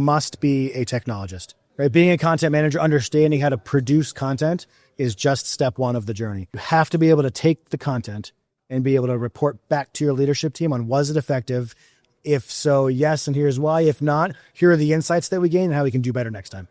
must be a technologist, right? Being a content manager, understanding how to produce content is just step one of the journey. You have to be able to take the content and be able to report back to your leadership team on, was it effective? If so, yes, and here's why. If not, here are the insights that we gain and how we can do better next time.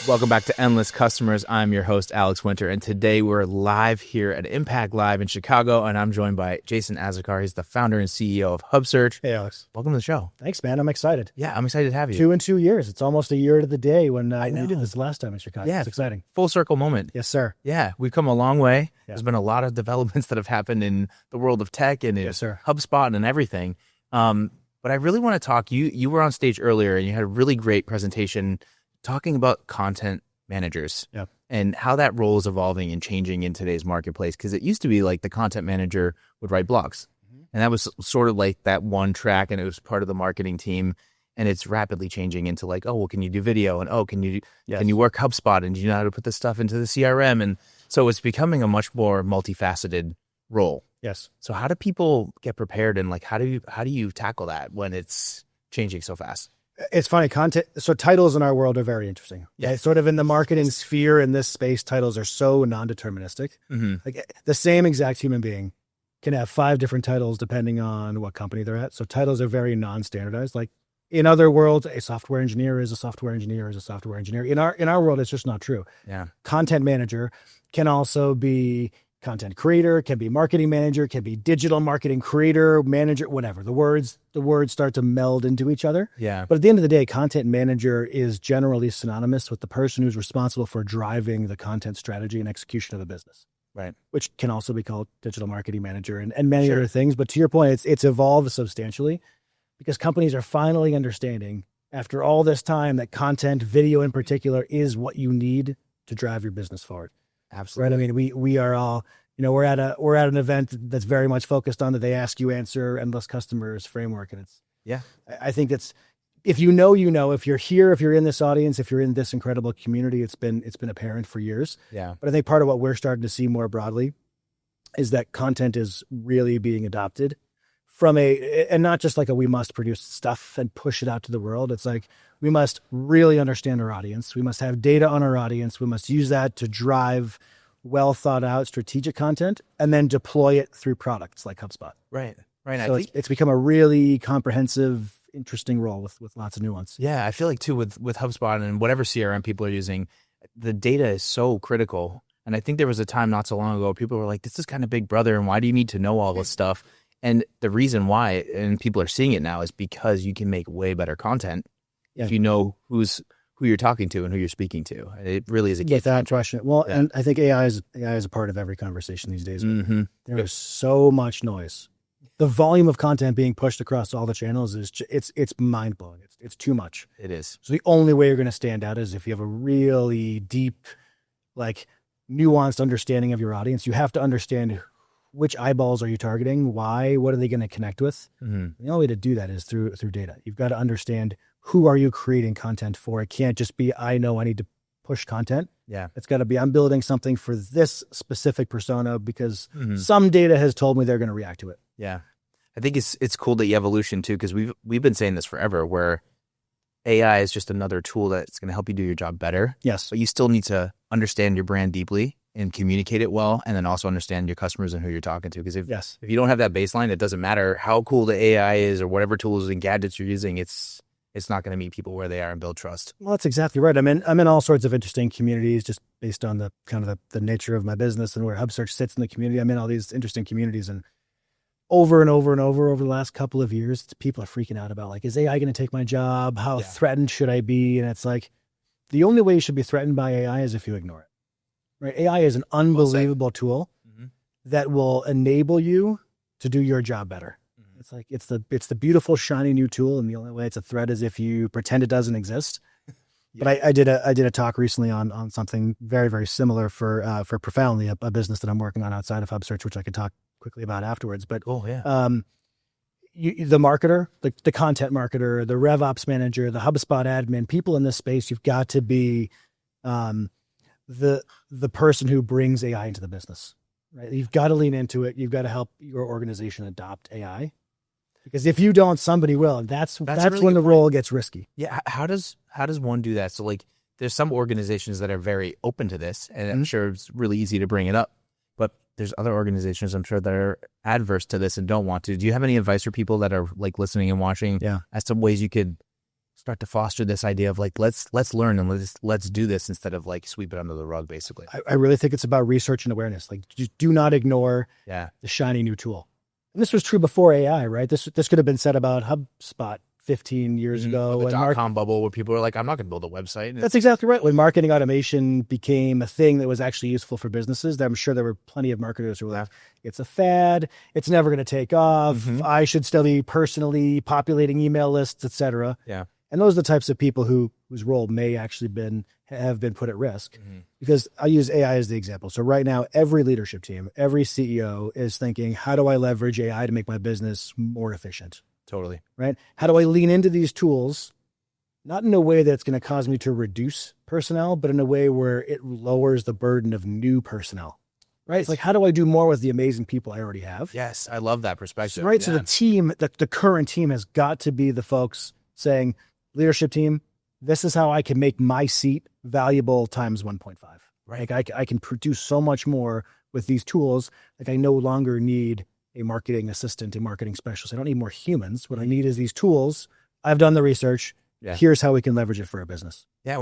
Welcome back to Endless Customers. I'm your host, Alex Winter, and today we're live here at Impact Live in Chicago, and I'm joined by Jason Azocar. He's the founder and CEO of HubSearch. Hey, Alex. Welcome to the show. Thanks, man. I'm excited. Yeah, I'm excited to have you. 2 and 2 years. It's almost a year to the day when we did this last time in Chicago. Yeah, it's exciting. Full circle moment. Yes, sir. Yeah, we've come a long way. Yeah. There's been a lot of developments that have happened in the world of tech and in HubSpot and everything. But I really want to talk. You were on stage earlier, and you had a really great presentation talking about content managers and how that role is evolving and changing in today's marketplace. Because it used to be like the content manager would write blogs, and that was sort of like that one track, and it was part of the marketing team. And it's rapidly changing into like, oh, well, can you do video? And oh, can you work HubSpot? And do you know how to put this stuff into the CRM? And so it's becoming a much more multifaceted role. Yes. So how do people get prepared, and like how do you tackle that when it's changing so fast? It's funny, content. So titles in our world are very interesting. Yeah. Sort of in the marketing sphere in this space, titles are so non-deterministic. Like the same exact human being can have 5 different titles depending on what company they're at. So titles are very non-standardized. Like in other worlds, a software engineer is a software engineer is a software engineer. In our world, it's just not true. Yeah. Content manager can also be content creator, can be marketing manager, can be digital marketing creator, manager, whatever. The words start to meld into each other. Yeah. But at the end of the day, content manager is generally synonymous with the person who's responsible for driving the content strategy and execution of a business. Right. Which can also be called digital marketing manager and many other things. But to your point, it's evolved substantially because companies are finally understanding after all this time that content, video in particular, is what you need to drive your business forward. Absolutely. Right. I mean, we are all, we're at an event that's very much focused on the they ask you answer endless customers framework. And I think that's, if you know, if you're here, if you're in this audience, if you're in this incredible community, it's been apparent for years. Yeah. But I think part of what we're starting to see more broadly is that content is really being adopted from and not just like we must produce stuff and push it out to the world. It's like, we must really understand our audience. We must have data on our audience. We must use that to drive well thought out strategic content and then deploy it through products like HubSpot. Right. So it's become a really comprehensive, interesting role with lots of nuance. Yeah. I feel like too with HubSpot and whatever CRM people are using, the data is so critical. And I think there was a time not so long ago, people were like, this is kind of Big Brother. And why do you need to know all this stuff? And the reason why, and people are seeing it now, is because you can make way better content if you know who you're talking to and who you're speaking to. It really is a key. Without question. Well, and I think AI is a part of every conversation these days. There is so much noise. The volume of content being pushed across all the channels it's mind blowing. It's too much. It is. So the only way you're going to stand out is if you have a really deep, like nuanced understanding of your audience. You have to understand which eyeballs are you targeting? Why? What are they going to connect with? The only way to do that is through data. You've got to understand who are you creating content for. It can't just be, I know I need to push content. Yeah. It's got to be, I'm building something for this specific persona because some data has told me they're going to react to it. Yeah. I think it's cool the evolution too, because we've been saying this forever, where AI is just another tool that's going to help you do your job better. Yes. But you still need to understand your brand deeply and communicate it well, and then also understand your customers and who you're talking to. Because if you don't have that baseline, it doesn't matter how cool the AI is or whatever tools and gadgets you're using. It's not going to meet people where they are and build trust. Well, that's exactly right. I'm in all sorts of interesting communities just based on the kind of the nature of my business and where HubSearch sits in the community. I'm in all these interesting communities, and over the last couple of years, people are freaking out about like, is AI going to take my job? How threatened should I be? And it's like, the only way you should be threatened by AI is if you ignore it. Right? AI is an unbelievable tool that will enable you to do your job better. It's like it's the beautiful shiny new tool, and the only way it's a threat is if you pretend it doesn't exist. But I did a talk recently on something very, very similar for Profoundly, a business that I'm working on outside of HubSearch, which I could talk quickly about afterwards. But the marketer, the content marketer, the RevOps manager, the HubSpot admin, people in this space, you've got to be the person who brings AI into the business, right? You've got to lean into it. You've got to help your organization adopt AI, because if you don't, somebody will. And that's really when the role gets risky. Yeah. How does one do that? So like, there's some organizations that are very open to this, and I'm sure it's really easy to bring it up, but there's other organizations I'm sure that are adverse to this and don't want to. Do you have any advice for people that are like listening and watching as to ways you could start to foster this idea of like, let's learn and let's do this instead of like sweep it under the rug, basically? I really think it's about research and awareness. Like, just do not ignore the shiny new tool. And this was true before AI, right? This could have been said about HubSpot 15 years ago. The dot-com bubble where people were like, I'm not going to build a website. That's exactly right. When marketing automation became a thing that was actually useful for businesses, I'm sure there were plenty of marketers who were like, it's a fad. It's never going to take off. I should still be personally populating email lists, et cetera. Yeah. And those are the types of people whose role may actually have been put at risk. Because I'll use AI as the example. So right now, every leadership team, every CEO is thinking, how do I leverage AI to make my business more efficient? Totally. Right? How do I lean into these tools, not in a way that's going to cause me to reduce personnel, but in a way where it lowers the burden of new personnel? Right? It's like, how do I do more with the amazing people I already have? Yes, I love that perspective. Right? So the team, the current team has got to be the folks saying, leadership team, this is how I can make my seat valuable times 1.5. Right? Like I can produce so much more with these tools. Like I no longer need a marketing assistant, a marketing specialist. I don't need more humans. What I need is these tools. I've done the research. Yeah. Here's how we can leverage it for a business. Yeah.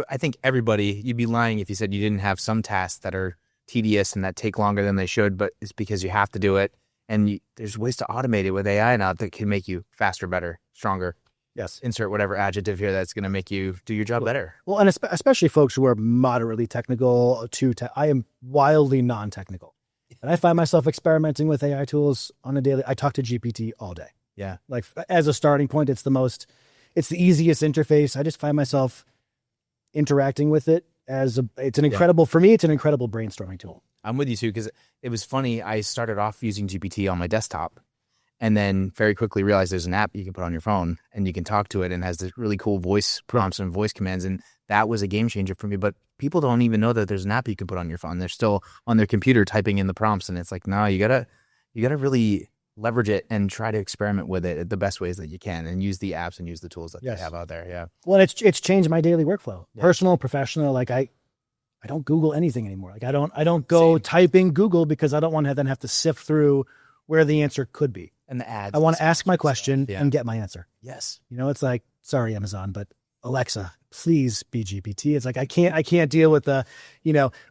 I think everybody, you'd be lying if you said you didn't have some tasks that are tedious and that take longer than they should, but it's because you have to do it. And there's ways to automate it with AI now that can make you faster, better, stronger. Yes. Insert whatever adjective here that's going to make you do your job better. Well, and especially folks who are moderately technical I am wildly non-technical. And I find myself experimenting with AI tools on a daily. I talk to GPT all day. Yeah. Like as a starting point, it's the easiest interface. I just find myself interacting with it it's an incredible, for me, it's an incredible brainstorming tool. I'm with you too, because it was funny. I started off using GPT on my desktop and then very quickly realized there's an app you can put on your phone and you can talk to it and has this really cool voice prompts and voice commands. And that was a game changer for me. But people don't even know that there's an app you can put on your phone. They're still on their computer typing in the prompts. And it's like, no, you gotta really leverage it and try to experiment with it the best ways that you can and use the apps and use the tools that they have out there. Yeah. Well, it's changed my daily workflow, personal, professional. Like I don't Google anything anymore. Like I don't go typing Google because I don't want to then have to sift through where the answer could be. And the ads. I want to ask my question and get my answer. Yes. It's like, sorry, Amazon, but Alexa, please be GPT. It's like, I can't deal with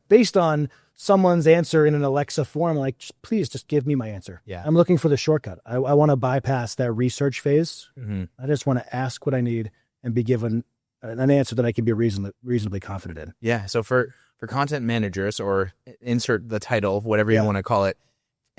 based on someone's answer in an Alexa form, like, please just give me my answer. Yeah. I'm looking for the shortcut. I want to bypass that research phase. I just want to ask what I need and be given an answer that I can be reasonably confident in. Yeah. So for content managers, or insert the title, whatever you want to call it,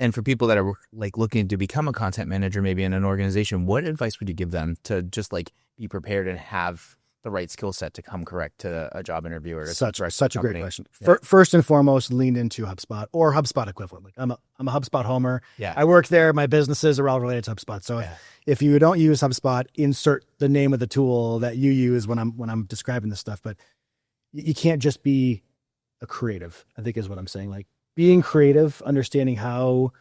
and for people that are like looking to become a content manager, maybe in an organization, what advice would you give them to just like be prepared and have the right skill set to come correct to a job interview? Or such a great question. Yeah. First and foremost, lean into HubSpot or HubSpot equivalent. Like I'm a HubSpot homer. Yeah. I work there. My businesses are all related to HubSpot. So if you don't use HubSpot, insert the name of the tool that you use when I'm describing this stuff. But you can't just be a creative, I think is what I'm saying. Like being creative, understanding how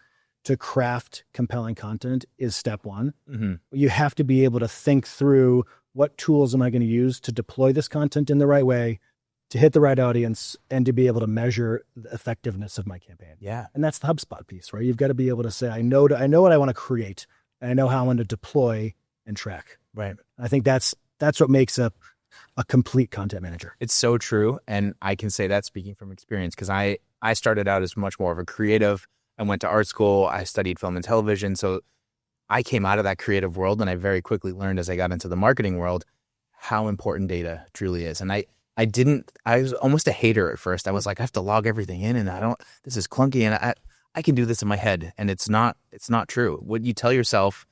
to craft compelling content is step one. You have to be able to think through, what tools am I going to use to deploy this content in the right way, to hit the right audience, and to be able to measure the effectiveness of my campaign. Yeah. And that's the HubSpot piece, right? You've got to be able to say, I know what I want to create, and I know how I want to deploy and track. Right. I think that's what makes a complete content manager. It's so true. And I can say that speaking from experience, because I started out as much more of a creative. I went to art school. I studied film and television. So I came out of that creative world, and I very quickly learned as I got into the marketing world how important data truly is. And I was almost a hater at first. I was like, I have to log everything in, and this is clunky, and I can do this in my head. And it's not true. What you tell yourself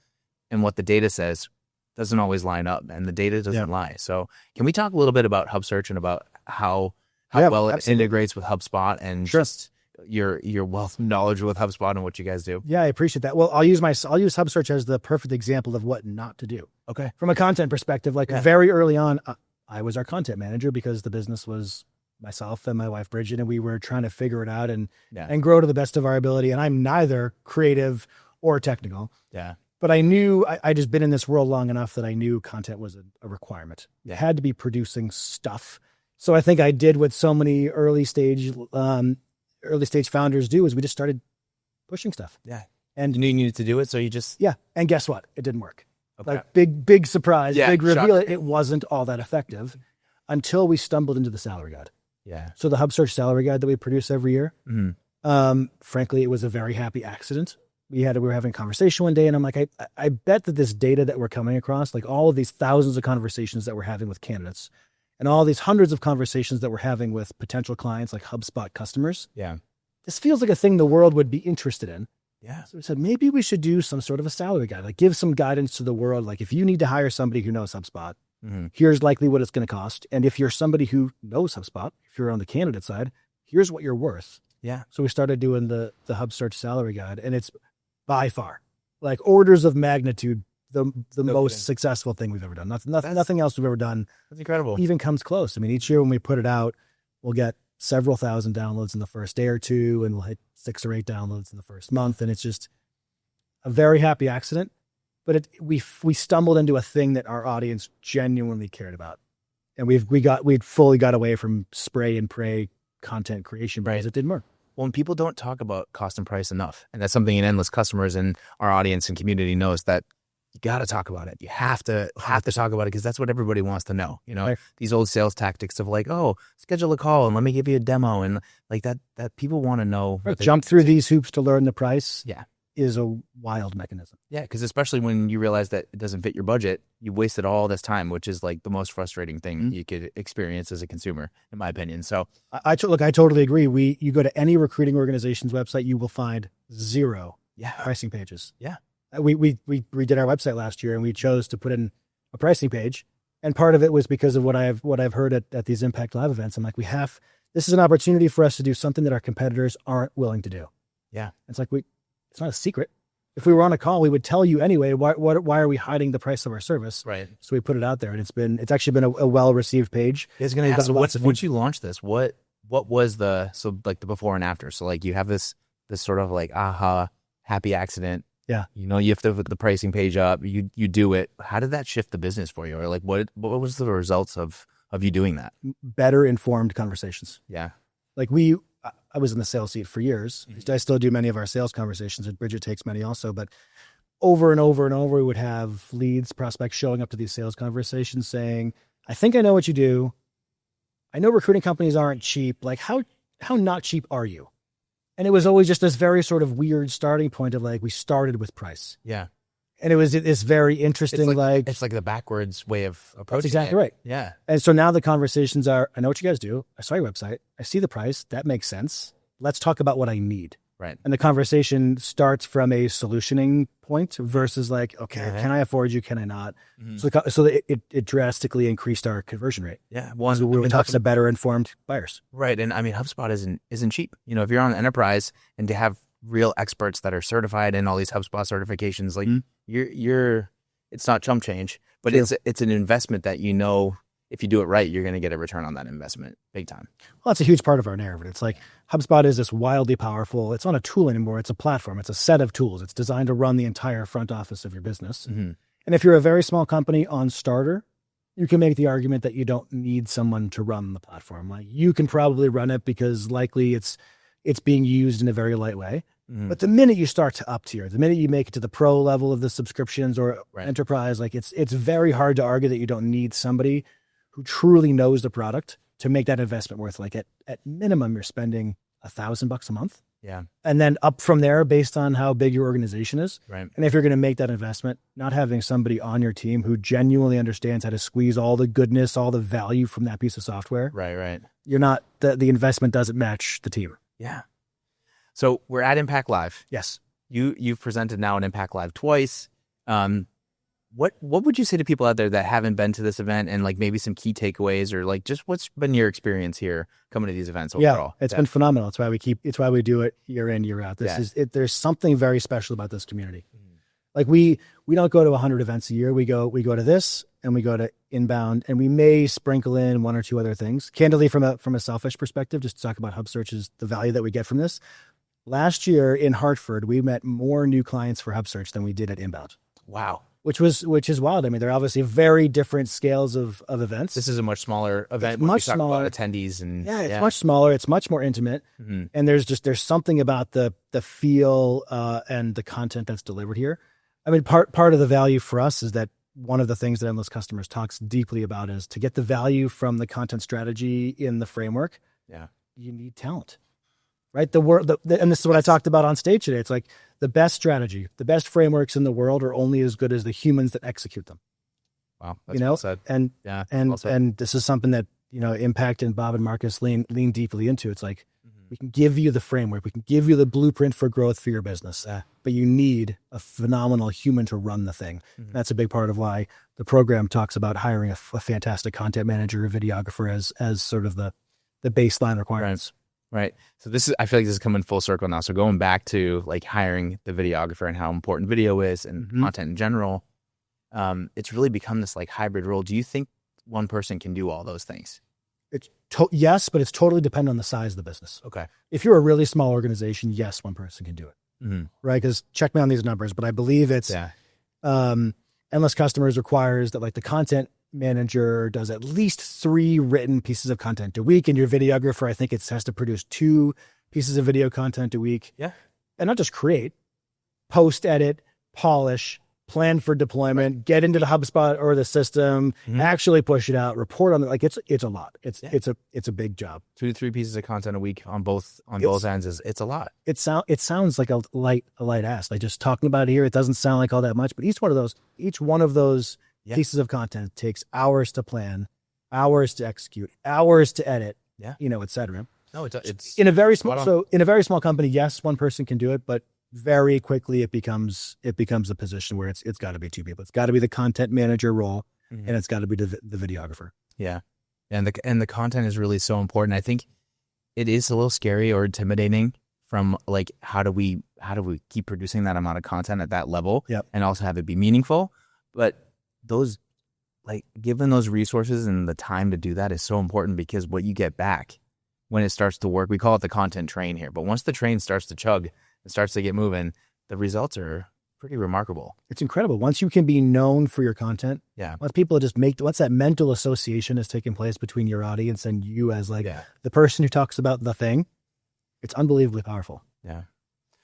and what the data says doesn't always line up, and the data doesn't lie. So can we talk a little bit about HubSearch and about how well it integrates with HubSpot and just your wealth of knowledge with HubSpot and what you guys do? Yeah, I appreciate that. Well, I'll use HubSearch as the perfect example of what not to do. Okay. From a content perspective, very early on, I was our content manager because the business was myself and my wife Bridget, and we were trying to figure it out and grow to the best of our ability. And I'm neither creative or technical. Yeah. But I knew I just been in this world long enough that I knew content was a requirement. You had to be producing stuff. So I think I did what so many early stage founders do, is we just started pushing stuff. Yeah. And you knew you needed to do it, so you just And guess what? It didn't work. Okay. Like big surprise, big reveal. Shock. It wasn't all that effective until we stumbled into the salary guide. Yeah. So the HubSearch salary guide that we produce every year, frankly, it was a very happy accident. We were having a conversation one day, and I'm like, I bet that this data that we're coming across, like all of these thousands of conversations that we're having with candidates, and all these hundreds of conversations that we're having with potential clients, like HubSpot customers. Yeah. This feels like a thing the world would be interested in. Yeah. So we said, maybe we should do some sort of a salary guide, like give some guidance to the world. Like if you need to hire somebody who knows HubSpot, here's likely what it's going to cost. And if you're somebody who knows HubSpot, if you're on the candidate side, here's what you're worth. Yeah. So we started doing the HubSearch salary guide, and it's by far, like orders of magnitude, the most successful thing we've ever done. Nothing else we've ever done. That's incredible. Even comes close. I mean, each year when we put it out, we'll get several thousand downloads in the first day or two, and we'll hit 6 or 8 downloads in the first month. And it's just a very happy accident. But we stumbled into a thing that our audience genuinely cared about. And we'd fully got away from spray and pray content creation because it didn't work. Well, when people don't talk about cost and price enough, and that's something in Endless customers and our audience and community knows, that you got to talk about it. You have to talk about it, because that's what everybody wants to know. You know, these old sales tactics of like, oh, schedule a call and let me give you a demo, and like that people want to know. Jump through these hoops to learn the price. Yeah. Is a wild mechanism. Yeah, because especially when you realize that it doesn't fit your budget, you've wasted all this time, which is like the most frustrating thing you could experience as a consumer, in my opinion. So I totally agree. You go to any recruiting organization's website, you will find zero pricing pages. Yeah. We redid our website last year, and we chose to put in a pricing page. And part of it was because of what I've heard at these Impact Live events. I'm like, this is an opportunity for us to do something that our competitors aren't willing to do. Yeah. It's like it's not a secret. If we were on a call, we would tell you anyway. Why are we hiding the price of our service? Right. So we put it out there, and it's actually been a well-received page. It's going to. So once you launched this, what was the before and after? So like you have this sort of like happy accident. Yeah. You know, you have to put the pricing page up. You do it. How did that shift the business for you? Or like what was the results of you doing that? Better informed conversations. Yeah. Like I was in the sales seat for years. I still do many of our sales conversations, and Bridget takes many also, but over and over and over, we would have leads, prospects showing up to these sales conversations saying, I think I know what you do. I know recruiting companies aren't cheap. Like how not cheap are you? And it was always just this very sort of weird starting point of like, we started with price. Yeah. And it was this very interesting, it's like the backwards way of approaching That's exactly it. Right. Yeah. And so now the conversations are, I know what you guys do. I saw your website. I see the price. That makes sense. Let's talk about what I need. Right. And the conversation starts from a solutioning point versus like, okay, can I afford you? Can I not? Mm-hmm. So it drastically increased our conversion rate. Yeah. Well, we were talking to better informed buyers. Right. And I mean, HubSpot isn't cheap. You know, if you're on enterprise and to have real experts that are certified in all these HubSpot certifications, like it's not chump change, but it's an investment that, you know, if you do it right, you're going to get a return on that investment big time. Well, that's a huge part of our narrative. It's like HubSpot is this wildly powerful, it's not a tool anymore. It's a platform. It's a set of tools. It's designed to run the entire front office of your business. Mm-hmm. And if you're a very small company on Starter, you can make the argument that you don't need someone to run the platform. Like you can probably run it because likely it's being used in a very light way. Mm-hmm. But the minute you start to up tier, the minute you make it to the pro level of the subscriptions or enterprise, like it's very hard to argue that you don't need somebody who truly knows the product to make that investment worth. Like at minimum, you're spending $1,000 a month. Yeah. And then up from there based on how big your organization is. Right. And if you're going to make that investment, not having somebody on your team who genuinely understands how to squeeze all the goodness, all the value from that piece of software. Right. You're not, the investment doesn't match the team. Yeah. So we're at Impact Live. Yes. You've presented now at Impact Live twice. What would you say to people out there that haven't been to this event, and like maybe some key takeaways, or like just what's been your experience here coming to these events overall? Yeah, it's been phenomenal. It's why we do it year in, year out. There's something very special about this community. Like we don't go to 100 events a year. We go to this, and we go to inbound, and we may sprinkle in one or two other things. Candidly, from a selfish perspective, just to talk about HubSearch is the value that we get from this. Last year in Hartford, we met more new clients for HubSearch than we did at inbound. Wow. Which is wild. I mean, they're obviously very different scales of events. This is a much smaller event. It's much smaller. Attendees and it's much smaller. It's much more intimate. Mm-hmm. And there's something about the feel and the content that's delivered here. I mean, part of the value for us is that one of the things that Endless Customers talks deeply about is to get the value from the content strategy in the framework. Yeah, you need talent. Right. And this is what I talked about on stage today. It's like the best strategy, the best frameworks in the world are only as good as the humans that execute them. Wow. That's well said. And this is something that, Impact and Bob and Marcus lean deeply into. It's like, we can give you the framework. We can give you the blueprint for growth for your business, but you need a phenomenal human to run the thing. Mm-hmm. That's a big part of why the program talks about hiring a fantastic content manager, a videographer as sort of the baseline requirements. Right. So I feel like this is coming full circle now. So going back to like hiring the videographer and how important video is and content in general, it's really become this like hybrid role. Do you think one person can do all those things? Yes, but it's totally dependent on the size of the business. Okay. If you're a really small organization, yes, one person can do it. Mm-hmm. Right. Because check me on these numbers, but I believe it's Endless Customers requires that like the content manager does at least 3 written pieces of content a week, and your videographer, I think it has to produce 2 pieces of video content a week. Yeah. And not just create, post, edit, polish, plan for deployment, get into the HubSpot or the system, actually push it out, report on it. Like it's a lot. It's a big job. 2 to 3 pieces of content a week on both ends it's a lot. It sounds like a light ask. Like just talking about it here, it doesn't sound like all that much, but each one of those pieces of content takes hours to plan, hours to execute, hours to edit, et cetera. No, it's in a very small company. Yes, one person can do it, but very quickly it becomes a position where it's got to be 2 people. It's got to be the content manager role, and it's got to be the videographer. Yeah, and the content is really so important. I think it is a little scary or intimidating from like how do we keep producing that amount of content at that level, and also have it be meaningful, but those, like, given those resources and the time to do that is so important, because what you get back when it starts to work, we call it the content train here, but once the train starts to chug and starts to get moving, the results are pretty remarkable. It's incredible. Once you can be known for your content, once people once that mental association has taken place between your audience and you as like the person who talks about the thing, it's unbelievably powerful. Yeah.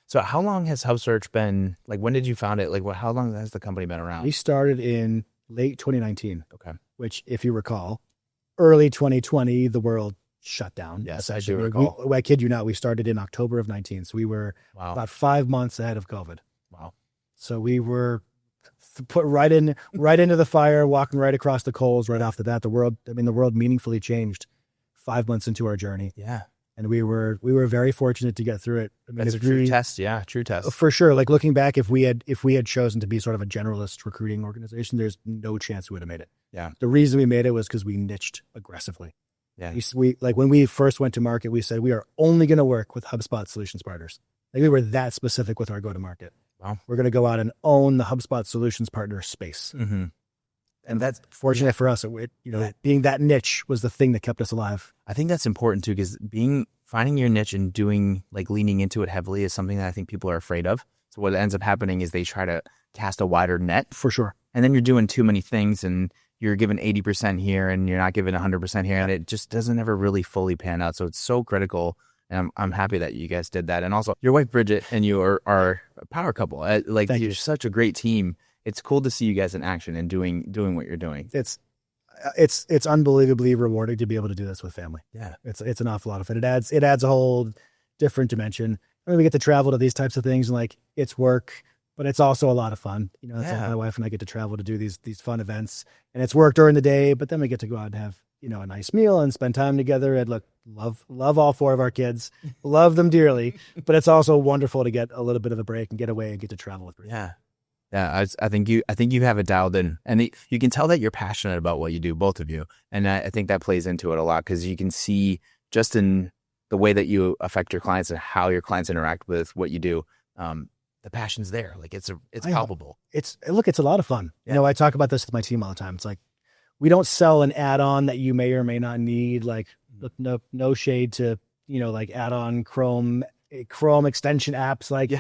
So how long has HubSearch been, like, when did you found it? Like, how long has the company been around? We started in late 2019. Okay. Which, if you recall, early 2020, the world shut down. Yes, I do recall. I kid you not, we started in October of 19. So we were about 5 months ahead of COVID. Wow. So we were put right into the fire, walking right across the coals right off the bat. The world meaningfully changed 5 months into our journey. Yeah. And we were very fortunate to get through it. I mean, that's a true test. Yeah, true test. For sure. Like looking back, if we had chosen to be sort of a generalist recruiting organization, there's no chance we would have made it. Yeah. The reason we made it was because we niched aggressively. Yeah. We like when we first went to market, we said we are only going to work with HubSpot solutions partners. Like we were that specific with our go-to-market. Wow. We're going to go out and own the HubSpot solutions partner space. Mm-hmm. And that's fortunate for us. Being that niche was the thing that kept us alive. I think that's important too, because finding your niche and leaning into it heavily is something that I think people are afraid of. So what ends up happening is they try to cast a wider net. For sure. And then you're doing too many things, and you're given 80% here and you're not given 100% here, and it just doesn't ever really fully pan out. So it's so critical. And I'm happy that you guys did that. And also your wife, Bridget, and you are a power couple. You're such a great team. It's cool to see you guys in action and doing what you're doing. It's unbelievably rewarding to be able to do this with family. Yeah. It's an awful lot of fun. It adds a whole different dimension. I mean, we get to travel to these types of things, and like it's work, but it's also a lot of fun. Like my wife and I get to travel to do these fun events, and it's work during the day, but then we get to go out and have, a nice meal and spend time together. And look, love all 4 of our kids, love them dearly, but it's also wonderful to get a little bit of a break and get away and get to travel with them. Yeah. Yeah, I think you have it dialed in, and you can tell that you're passionate about what you do, both of you, and I think that plays into it a lot, because you can see just in the way that you affect your clients and how your clients interact with what you do, the passion's there. Like it's palpable. It's a lot of fun. I talk about this with my team all the time. It's like We don't sell an add-on that you may or may not need. Like no shade to, like add-on Chrome extension apps. Like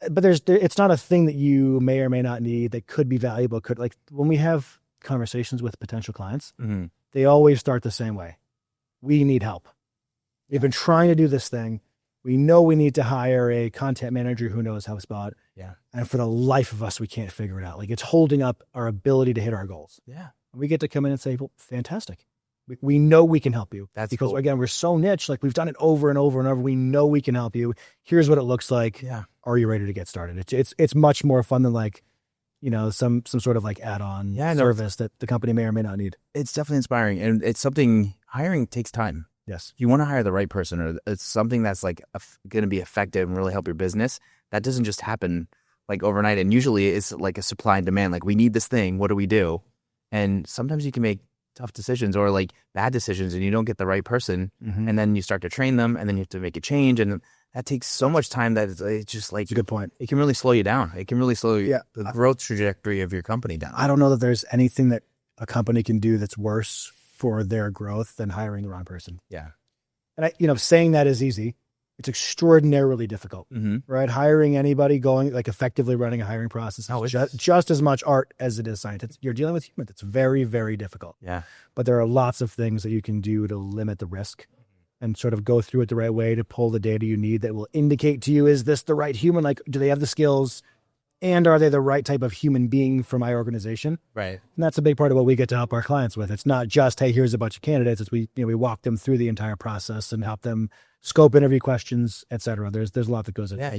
but it's not a thing that you may or may not need that could be valuable. Like when we have conversations with potential clients, they always start the same way. We need help. We've been trying to do this thing. We know we need to hire a content manager who knows HubSpot. Yeah. And for the life of us, we can't figure it out. Like it's holding up our ability to hit our goals. Yeah. And we get to come in and say, well, fantastic. We know we can help you. That's because cool. Again, we're so niche. Like we've done it over and over and over. We know we can help you. Here's what it looks like. Yeah. Are you ready to get started? It's much more fun than like, some sort of like add-on service that the company may or may not need. It's definitely inspiring. And it's something, hiring takes time. Yes. If you want to hire the right person, or it's something that's like going to be effective and really help your business, that doesn't just happen like overnight. And usually it's like a supply and demand. Like we need this thing. What do we do? And sometimes you can make tough decisions or like bad decisions and you don't get the right person. And then you start to train them and then you have to make a change. And that takes so much time that it's just like, it's a good point. It can really slow you down. It can really slow the growth trajectory of your company down. I don't know that there's anything that a company can do that's worse for their growth than hiring the wrong person. Yeah. And saying that is easy. It's extraordinarily difficult, right? Hiring anybody, going like effectively running a hiring process is just as much art as it is science. You're dealing with humans. It's very, very difficult. Yeah. But there are lots of things that you can do to limit the risk and sort of go through it the right way to pull the data you need that will indicate to you, is this the right human? Like, do they have the skills? And are they the right type of human being for my organization? Right. And that's a big part of what we get to help our clients with. It's not just, hey, here's a bunch of candidates. It's we walk them through the entire process and help them scope interview questions, et cetera. There's a lot that goes into it. Yeah,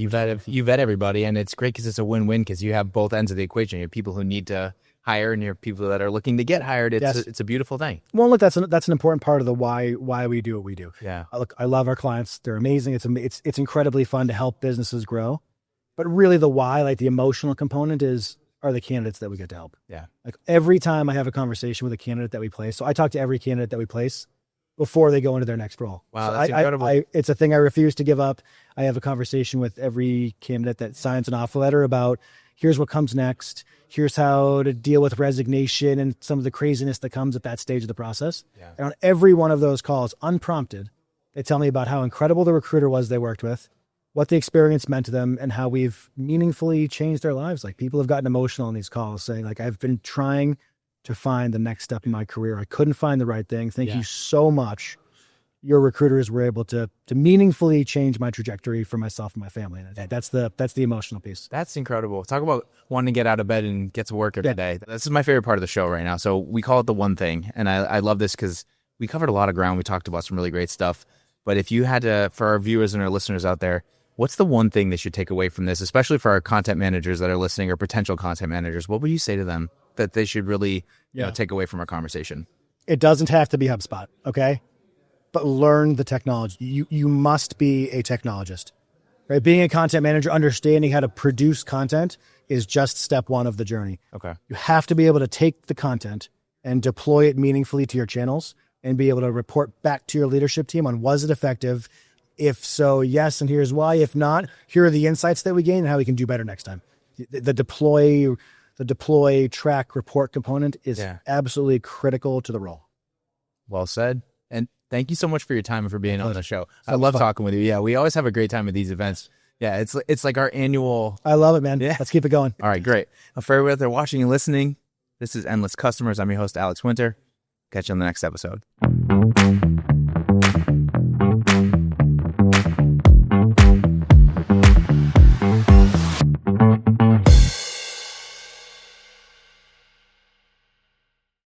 you vet everybody, and it's great because it's a win-win because you have both ends of the equation. You have people who need to hire and you have people that are looking to get hired. It's a beautiful thing. Well, look, that's an important part of the why we do what we do. Yeah. Look, I love our clients. They're amazing. It's incredibly fun to help businesses grow. But really the why, like the emotional component are the candidates that we get to help. Yeah. Like every time I have a conversation with a candidate that we place, so I talk to every candidate that we place before they go into their next role. Wow, so that's incredible. It's a thing I refuse to give up. I have a conversation with every candidate that signs an offer letter about here's what comes next. Here's how to deal with resignation and some of the craziness that comes at that stage of the process. Yeah. And on every one of those calls, unprompted, they tell me about how incredible the recruiter was they worked with, what the experience meant to them, and how we've meaningfully changed their lives. Like people have gotten emotional in these calls saying like, I've been trying to find the next step in my career. I couldn't find the right thing. Thank you so much. Your recruiters were able to meaningfully change my trajectory for myself and my family. And that's the emotional piece. That's incredible. Talk about wanting to get out of bed and get to work every day. This is my favorite part of the show right now. So we call it the one thing. And I love this because we covered a lot of ground. We talked about some really great stuff. But if you had to, for our viewers and our listeners out there, what's the one thing they should take away from this, especially for our content managers that are listening or potential content managers? What would you say to them that they should really take away from our conversation? It doesn't have to be HubSpot, okay? But learn the technology. You must be a technologist, right? Being a content manager, understanding how to produce content is just step one of the journey. Okay. You have to be able to take the content and deploy it meaningfully to your channels and be able to report back to your leadership team on was it effective? If so, yes, and here's why. If not, here are the insights that we gain and how we can do better next time. The deploy, track, report component is absolutely critical to the role. Well said. And thank you so much for your time and for being on the show. I love talking with you. Yeah, we always have a great time at these events. Yeah, it's like our annual. I love it, man. Yeah. Let's keep it going. All right, great. For everyone out there watching and listening, this is Endless Customers. I'm your host, Alex Winter. Catch you on the next episode.